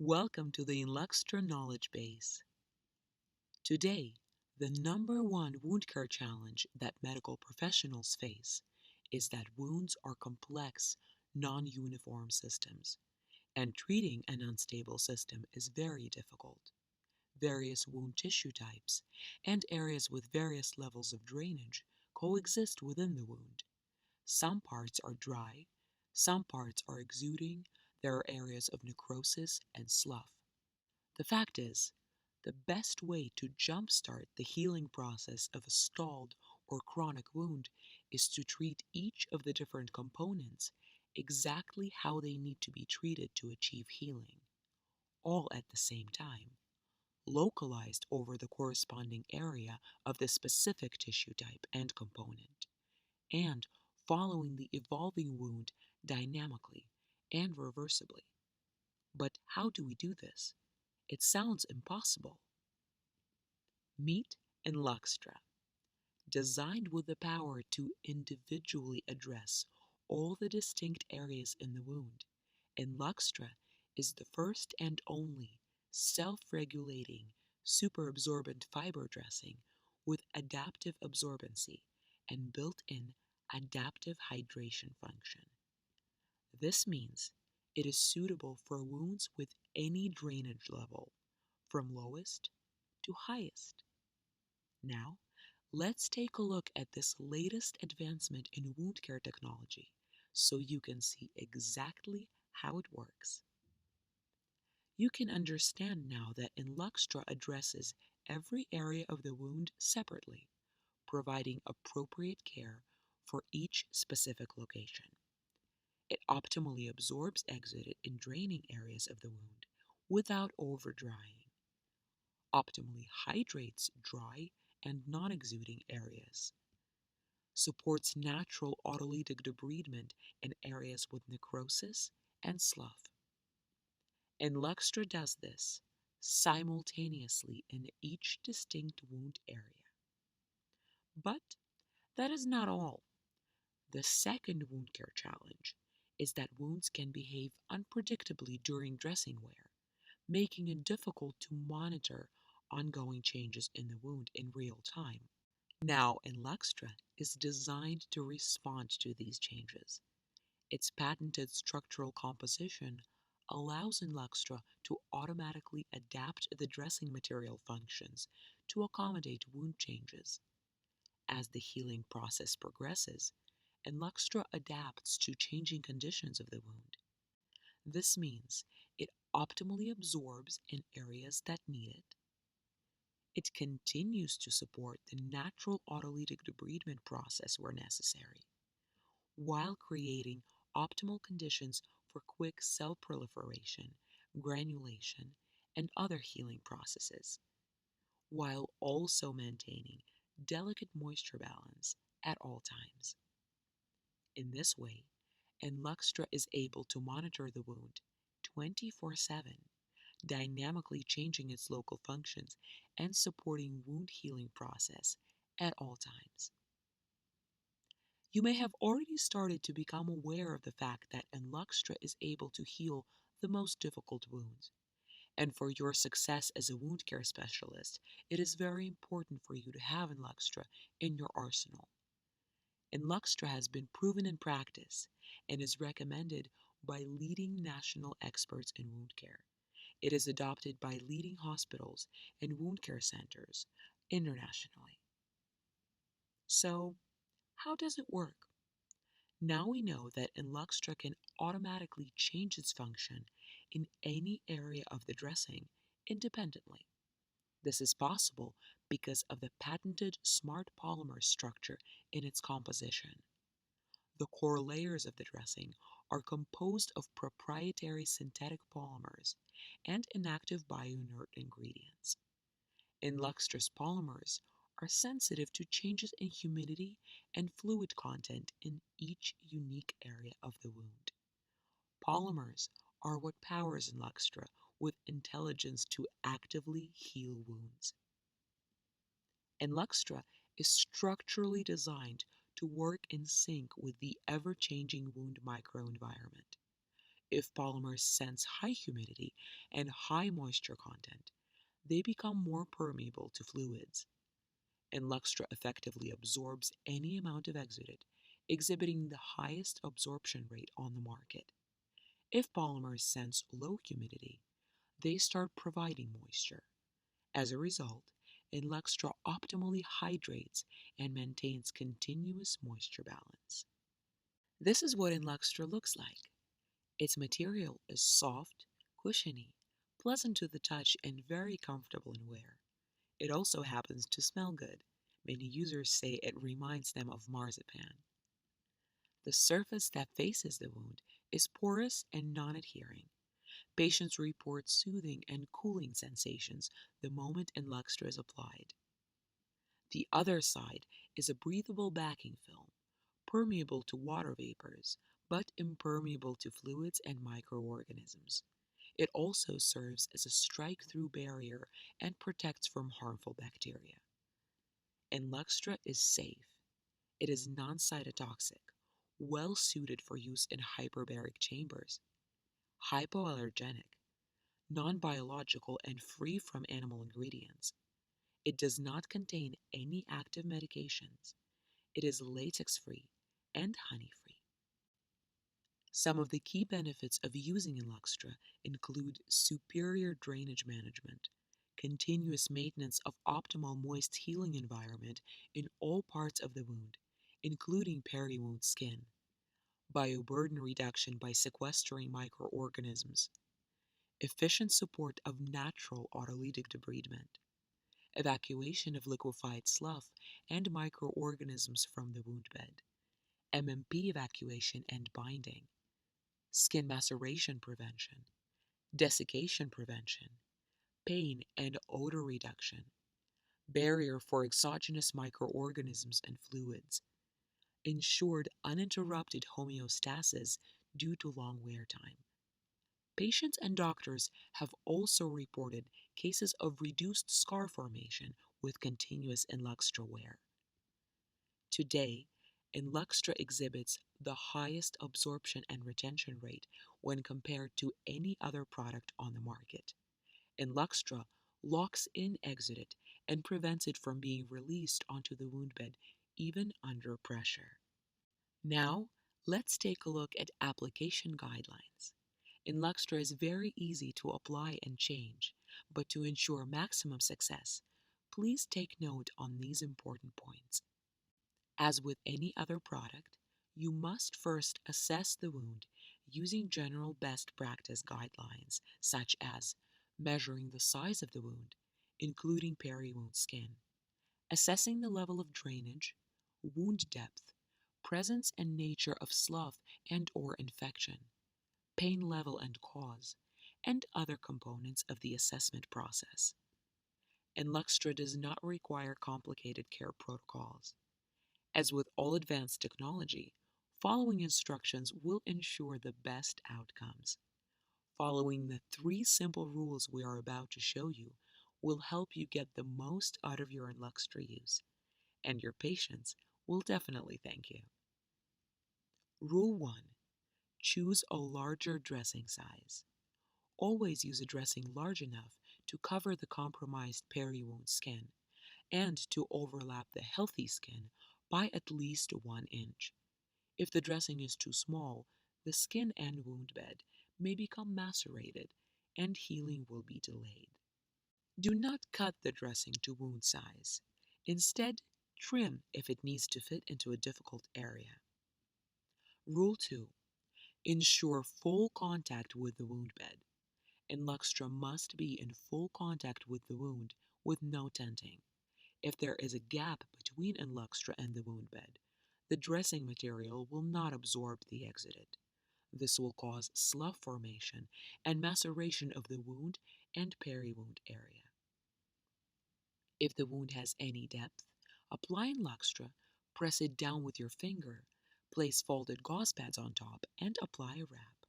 Welcome to the Enluxtra knowledge base. Today, the number one wound care challenge that medical professionals face is that wounds are complex, non-uniform systems, and treating an unstable system is very difficult. Various wound tissue types and areas with various levels of drainage coexist within the wound. Some parts are dry, some parts are exuding, there are areas of necrosis and slough. The fact is, the best way to jumpstart the healing process of a stalled or chronic wound is to treat each of the different components exactly how they need to be treated to achieve healing, all at the same time, localized over the corresponding area of the specific tissue type and component, and following the evolving wound dynamically and reversibly. But how do we do this? It sounds impossible. Meet Enluxtra, designed with the power to individually address all the distinct areas in the wound. Enluxtra is the first and only self-regulating superabsorbent fiber dressing with adaptive absorbency and built-in adaptive hydration function. This means it is suitable for wounds with any drainage level, from lowest to highest. Now, let's take a look at this latest advancement in wound care technology so you can see exactly how it works. You can understand now that Enluxtra addresses every area of the wound separately, providing appropriate care for each specific location. It optimally absorbs exudate in draining areas of the wound without overdrying, optimally hydrates dry and non-exuding areas, supports natural autolytic debridement in areas with necrosis and slough. Enluxtra does this simultaneously in each distinct wound area. But that is not all. The second wound care challenge is that wounds can behave unpredictably during dressing wear, making it difficult to monitor ongoing changes in the wound in real time. Now, Enluxtra is designed to respond to these changes. Its patented structural composition allows Enluxtra to automatically adapt the dressing material functions to accommodate wound changes. As the healing process progresses, Enluxtra adapts to changing conditions of the wound. This means it optimally absorbs in areas that need it. It continues to support the natural autolytic debridement process where necessary, while creating optimal conditions for quick cell proliferation, granulation, and other healing processes, while also maintaining delicate moisture balance at all times. In this way, Enluxtra is able to monitor the wound 24/7, dynamically changing its local functions and supporting wound healing process at all times. You may have already started to become aware of the fact that Enluxtra is able to heal the most difficult wounds. And for your success as a wound care specialist, it is very important for you to have Enluxtra in your arsenal. Enluxtra has been proven in practice and is recommended by leading national experts in wound care. It is adopted by leading hospitals and wound care centers internationally. So, how does it work? Now we know that Enluxtra can automatically change its function in any area of the dressing independently. This is possible because of the patented smart polymer structure in its composition. The core layers of the dressing are composed of proprietary synthetic polymers and inactive bioinert ingredients. Enluxtra's polymers are sensitive to changes in humidity and fluid content in each unique area of the wound. Polymers are what powers Enluxtra with intelligence to actively heal wounds. Enluxtra is structurally designed to work in sync with the ever-changing wound microenvironment. If polymers sense high humidity and high moisture content, they become more permeable to fluids. Enluxtra effectively absorbs any amount of exudate, exhibiting the highest absorption rate on the market. If polymers sense low humidity, they start providing moisture. As a result, Enluxtra optimally hydrates and maintains continuous moisture balance. This is what Enluxtra looks like. Its material is soft, cushiony, pleasant to the touch, and very comfortable in wear. It also happens to smell good. Many users say it reminds them of marzipan. The surface that faces the wound is porous and non-adhering. Patients report soothing and cooling sensations the moment Enluxtra is applied. The other side is a breathable backing film, permeable to water vapors, but impermeable to fluids and microorganisms. It also serves as a strike-through barrier and protects from harmful bacteria. Enluxtra is safe. It is non-cytotoxic, well suited for use in hyperbaric chambers, hypoallergenic, non-biological, and free from animal ingredients. It does not contain any active medications. It is latex-free and honey-free. Some of the key benefits of using Enluxtra include superior drainage management, continuous maintenance of optimal moist healing environment in all parts of the wound, including peri-wound skin, bioburden reduction by sequestering microorganisms, efficient support of natural autolytic debridement, evacuation of liquefied slough and microorganisms from the wound bed, MMP evacuation and binding, skin maceration prevention, desiccation prevention, pain and odor reduction, barrier for exogenous microorganisms and fluids, ensured uninterrupted homeostasis due to long wear time. Patients and doctors have also reported cases of reduced scar formation with continuous Enluxtra wear. Today, Enluxtra exhibits the highest absorption and retention rate when compared to any other product on the market. Enluxtra locks in exudate and prevents it from being released onto the wound bed even under pressure. Now, let's take a look at application guidelines. Enluxtra is very easy to apply and change, but to ensure maximum success, please take note on these important points. As with any other product, you must first assess the wound using general best practice guidelines, such as measuring the size of the wound, including peri-wound skin, assessing the level of drainage, wound depth, presence and nature of slough and/or infection, pain level and cause, and other components of the assessment process. Enluxtra does not require complicated care protocols. As with all advanced technology, following instructions will ensure the best outcomes. Following the 3 simple rules we are about to show you will help you get the most out of your Enluxtra use, and your patients will definitely thank you. Rule 1. Choose a larger dressing size. Always use a dressing large enough to cover the compromised peri-wound skin and to overlap the healthy skin by at least 1 inch. If the dressing is too small, the skin and wound bed may become macerated and healing will be delayed. Do not cut the dressing to wound size. Instead, trim if it needs to fit into a difficult area. Rule 2. Ensure full contact with the wound bed. Enluxtra must be in full contact with the wound with no tenting. If there is a gap between Enluxtra and the wound bed, the dressing material will not absorb the exudate. This will cause slough formation and maceration of the wound and peri-wound area. If the wound has any depth, apply Enluxtra, press it down with your finger, place folded gauze pads on top, and apply a wrap.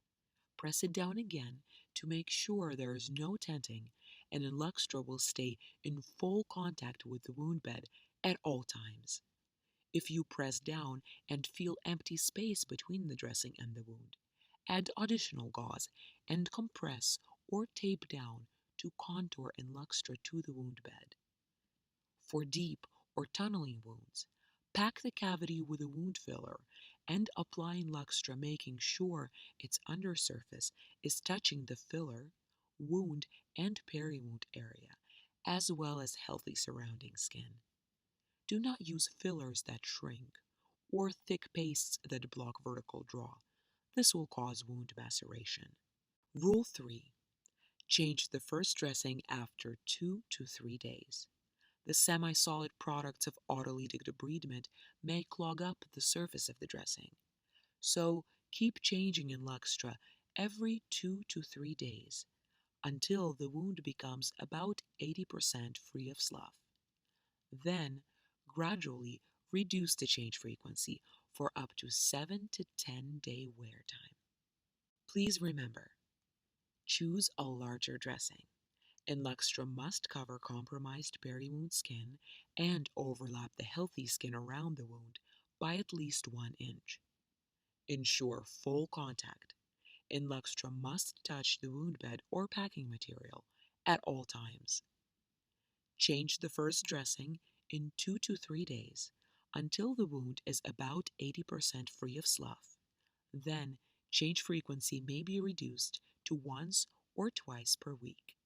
Press it down again to make sure there is no tenting, and Enluxtra will stay in full contact with the wound bed at all times. If you press down and feel empty space between the dressing and the wound, Add additional gauze and compress or tape down to contour Enluxtra to the wound bed. For deep or tunneling wounds, pack the cavity with a wound filler and apply Enluxtra, making sure its undersurface is touching the filler, wound, and peri-wound area, as well as healthy surrounding skin. Do not use fillers that shrink or thick pastes that block vertical draw. This will cause wound maceration. Rule 3. Change the first dressing after 2 to 3 days. The semi-solid products of autolytic debridement may clog up the surface of the dressing, so keep changing Enluxtra every 2 to 3 days until the wound becomes about 80% free of slough. Then, gradually reduce the change frequency for up to 7 to 10 day wear time. Please remember, choose a larger dressing. Enluxtra must cover compromised peri-wound skin and overlap the healthy skin around the wound by at least 1 inch. Ensure full contact. Enluxtra must touch the wound bed or packing material at all times. Change the first dressing in 2 to 3 days until the wound is about 80% free of slough. Then, change frequency may be reduced to once or twice per week.